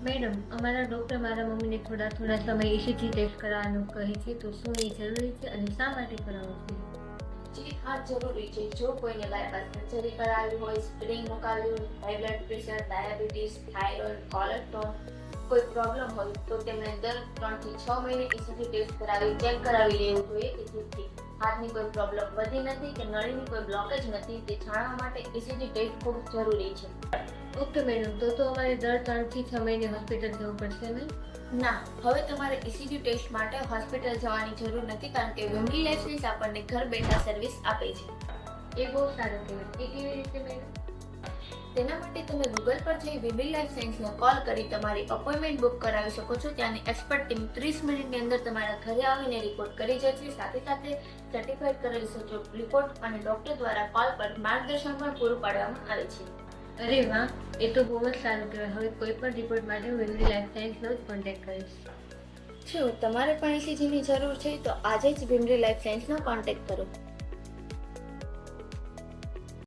Madam, અમારા doctor મારા મમ્મીને થોડા સમય ECG ટેસ્ટ કરાવવાનું કહે છે, તો શું એ જરૂરી છે અને શા માટે કરાવવું જોઈએ? જી હા, જરૂરી છે. જો કોઈને બાયપાસ સર્જરી કરાવી હોય, સ્પ્રિંગ મુકાવી હોય, high blood pressure, diabetes, thyroid, cholesterol કોઈ પ્રોબ્લેમ હોય તો તેમણે દર 3 થી 6 મહિને ECG ટેસ્ટ કરાવી ચેક કરાવી લેવું જોઈએ કે જેથી હાર્ટની કોઈ પ્રોબ્લેમ વધી નથી કે નળીની કોઈ બ્લોકેજ નથી તે જાણવા માટે ECG ટેસ્ટ ખૂબ જરૂરી છે. ઓકે મેડમ, તો અમારે દર 3 થી 6 મહિને હોસ્પિટલ જવું પડશે નહીં? ના, હવે તમારે ECG ટેસ્ટ માટે હોસ્પિટલ જવાની જરૂર નથી કારણ કે વિમરી લાઈફ સાયન્સ આપણને ઘર બેઠા સર્વિસ આપે છે. એ બહુ સારું કહેવાય. એ કેવી રીતે મેડમ? તેના માટે તમે ગૂગલ પર જઈ વિમરી લાઈફ સાયન્સને કોલ કરી તમારી અપોઇન્ટમેન્ટ બુક કરાવી શકો છો. ત્યાંની એક્સપર્ટ ટીમ 30 મિનિટની અંદર તમારા ઘરે આવીને રિપોર્ટ કરી જશે. સાથે સર્ટિફાઈડ કરેલ સચોટ રિપોર્ટ અને ડોક્ટર દ્વારા કોલ પર માર્ગદર્શન પણ પૂરું પાડવામાં આવે છે. અરે વાહ, એ તો બહુ જ સારું કહેવાય. હવે કોઈ પણ રિપોર્ટ માટે હું વિમરી લાઈફ સાયન્સનો જ કોન્ટેક્ટ કરીશ. જો તમારે પણ ECGની જરૂર છે તો આજે જ વિમરી લાઈફ સાયન્સનો કોન્ટેક્ટ કરો.